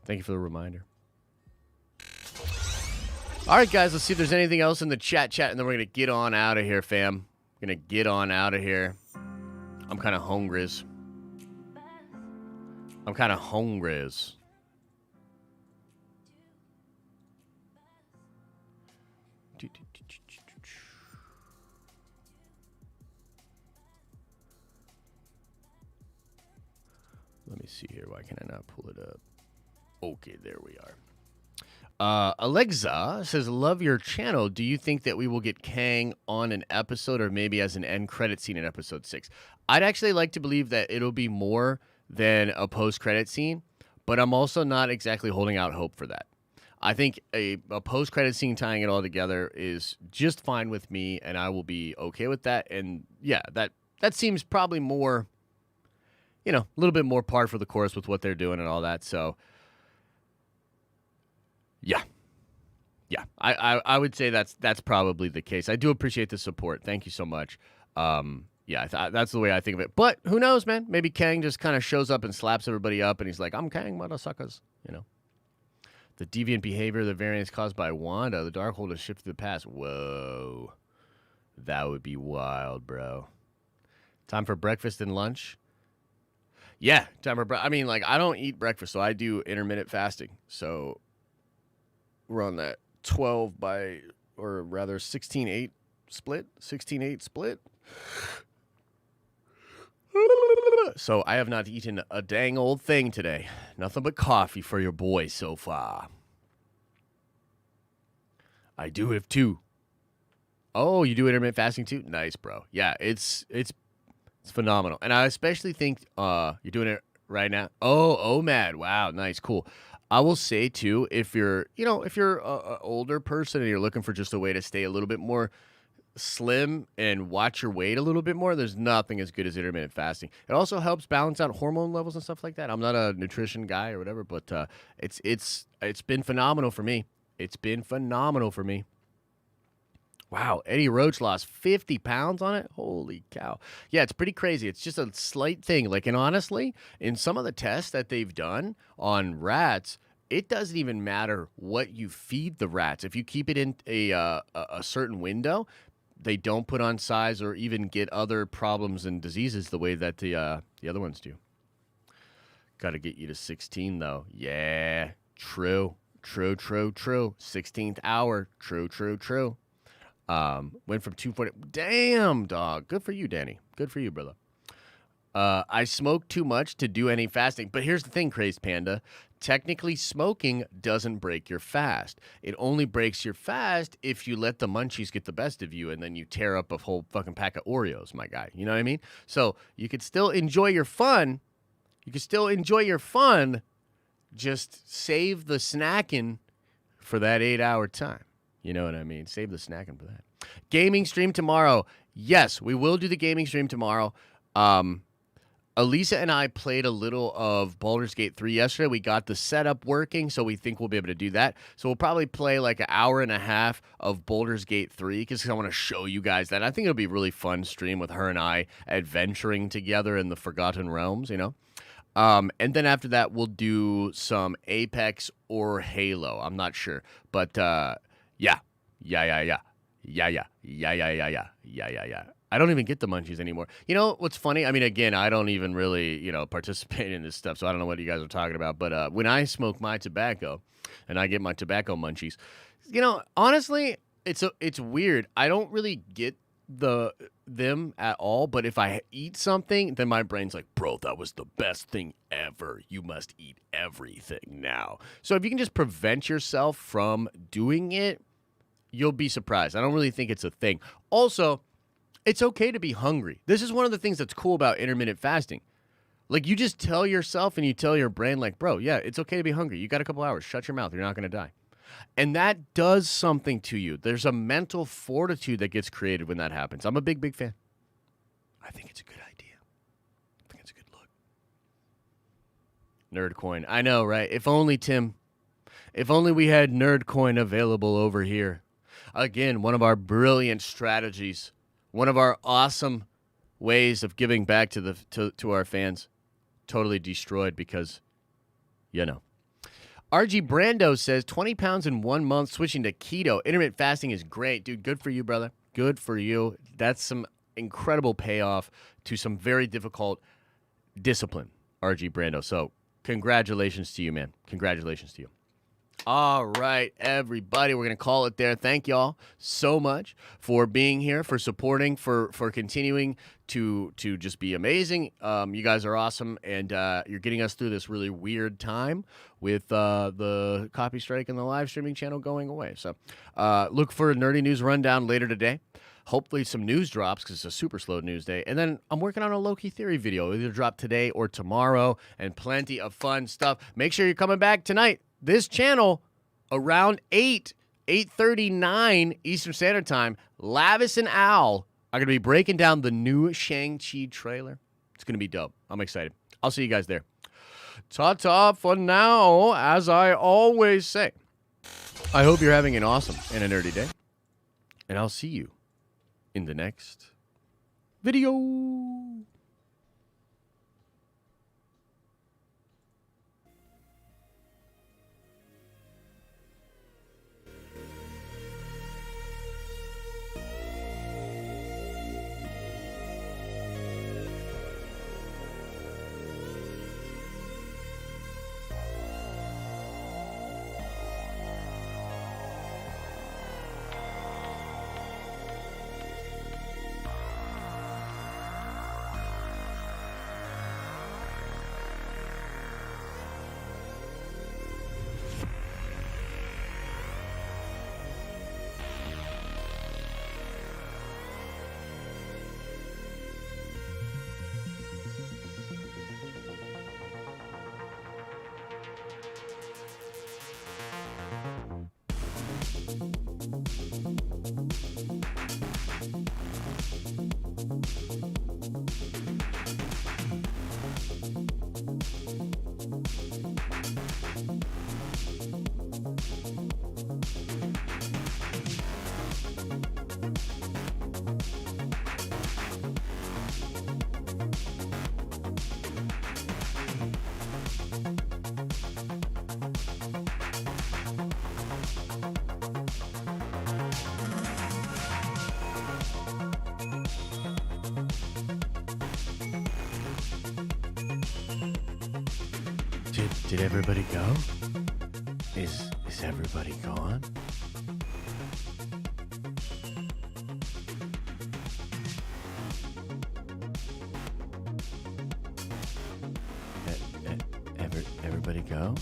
Thank you for the reminder. All right, guys, let's see if there's anything else in the chat, and then we're going to get on out of here, fam. We're going to get on out of here. I'm kind of hungry. Let me see here. Why can I not pull it up? Okay, there we are. Alexa says, love your channel. Do you think that we will get Kang on an episode or maybe as an end credit scene in episode 6? I'd actually like to believe that it'll be more than a post-credit scene, but I'm also not exactly holding out hope for that. I think a post-credit scene tying it all together is just fine with me, and I will be okay with that. And yeah, that seems probably more, you know, a little bit more par for the course with what they're doing and all that. So yeah. I would say that's probably the case. I do appreciate the support. Thank you so much. Yeah, that's the way I think of it. But who knows, man? Maybe Kang just kind of shows up and slaps everybody up, and he's like, "I'm Kang, motherfuckers." You know, the deviant behavior, the variance caused by Wanda, the Darkhold has shifted to the past. Whoa, that would be wild, bro. Time for breakfast and lunch. Yeah, time for I mean, like, I don't eat breakfast, so I do intermittent fasting. So we're on that 12 by, or rather 16-8 split. 16-8 split. So I have not eaten a dang old thing today. Nothing but coffee for your boy so far. I do have 2. Oh, you do intermittent fasting too? Nice, bro. Yeah, it's phenomenal. And I especially think you're doing it right now. Oh, OMAD. Wow, nice, cool. I will say too, if you're an older person and you're looking for just a way to stay a little bit more slim and watch your weight a little bit more, there's nothing as good as intermittent fasting. It also helps balance out hormone levels and stuff like that. I'm not a nutrition guy or whatever, but it's been phenomenal for me. It's been phenomenal for me. Wow, Eddie Roach lost 50 pounds on it? Holy cow. Yeah, it's pretty crazy. It's just a slight thing. Like, and honestly, in some of the tests that they've done on rats, it doesn't even matter what you feed the rats. If you keep it in a certain window, they don't put on size or even get other problems and diseases the way that the other ones do. Got to get you to 16, though. Yeah, true. 16th hour. True. Went from 240. Damn, dog. Good for you, Danny. Good for you, brother. I smoke too much to do any fasting. But here's the thing, Crazed Panda. Technically, smoking doesn't break your fast. It only breaks your fast if you let the munchies get the best of you and then you tear up a whole fucking pack of Oreos, my guy. You know what I mean? So you could still enjoy your fun. Just save the snacking for that 8-hour time. You know what I mean? Save the snacking for that. Gaming stream tomorrow. Yes, we will do the gaming stream tomorrow. Elisa and I played a little of Baldur's Gate 3 yesterday. We got the setup working, so we think we'll be able to do that. So we'll probably play like an hour and a half of Baldur's Gate 3 because I want to show you guys that. I think it'll be a really fun stream with her and I adventuring together in the Forgotten Realms, you know? And then after that, we'll do some Apex or Halo. I'm not sure. But yeah. I don't even get the munchies anymore. You know what's funny? I mean, again, I don't even really, participate in this stuff, so I don't know what you guys are talking about. But when I smoke my tobacco and I get my tobacco munchies, honestly, it's weird. I don't really get them at all, but if I eat something, then my brain's like, bro, that was the best thing ever. You must eat everything now. So if you can just prevent yourself from doing it, you'll be surprised. I don't really think it's a thing. Also, it's okay to be hungry. This is one of the things that's cool about intermittent fasting. Like, you just tell yourself and you tell your brain, like, bro, yeah, it's okay to be hungry. You got a couple hours. Shut your mouth. You're not going to die. And that does something to you. There's a mental fortitude that gets created when that happens. I'm a big, big fan. I think it's a good idea. I think it's a good look. Nerdcoin. I know, right? If only, Tim. If only we had Nerdcoin available over here. Again, one of our brilliant strategies. One of our awesome ways of giving back to our fans. Totally destroyed because, RG Brando says 20 pounds in 1 month, switching to keto. Intermittent fasting is great. Dude, good for you, brother. Good for you. That's some incredible payoff to some very difficult discipline, RG Brando. So congratulations to you, man. Congratulations to you. All right, everybody, we're going to call it there. Thank y'all so much for being here, for supporting, for continuing to just be amazing. You guys are awesome, and you're getting us through this really weird time with the copy strike and the live streaming channel going away. So look for a Nerdy News Rundown later today. Hopefully some news drops because it's a super slow news day. And then I'm working on a Loki Theory video. It'll either drop today or tomorrow, and plenty of fun stuff. Make sure you're coming back tonight. This channel, around 8:39 Eastern Standard Time, Lavis and Al are going to be breaking down the new Shang-Chi trailer. It's going to be dope. I'm excited. I'll see you guys there. Ta-ta for now, as I always say. I hope you're having an awesome and a nerdy day. And I'll see you in the next video. Did everybody go? Is everybody gone? Everybody go?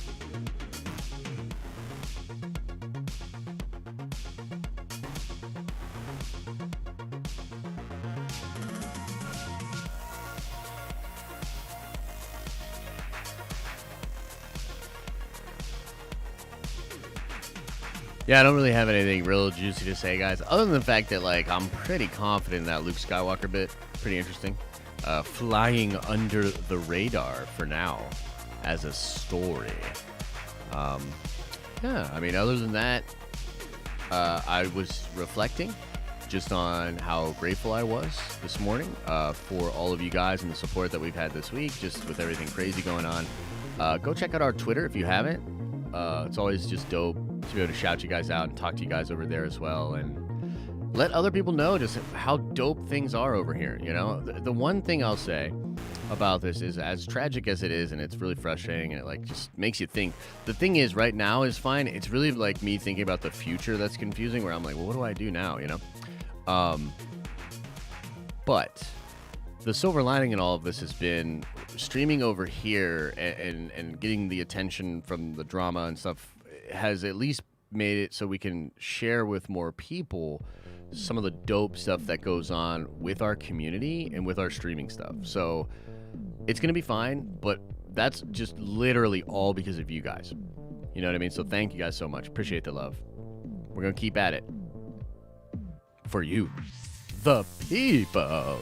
Yeah, I don't really have anything real juicy to say, guys, other than the fact that, I'm pretty confident in that Luke Skywalker bit. Pretty interesting. Flying under the radar for now as a story. Yeah, I mean, other than that, I was reflecting, just on how grateful I was this morning for all of you guys and the support that we've had this week, just with everything crazy going on. Go check out our Twitter if you haven't. It's always just dope to be able to shout you guys out and talk to you guys over there as well, and let other people know just how dope things are over here. You know, the one thing I'll say about this is, as tragic as it is, and it's really frustrating, and it like just makes you think. The thing is, right now is fine. It's really like me thinking about the future that's confusing, where I'm like, well, what do I do now? You know, but the silver lining in all of this has been streaming over here and getting the attention from the drama and stuff has at least made it so we can share with more people some of the dope stuff that goes on with our community and with our streaming stuff. So it's going to be fine, but that's just literally all because of you guys. You know what I mean? So thank you guys so much. Appreciate the love. We're going to keep at it. For you, the people.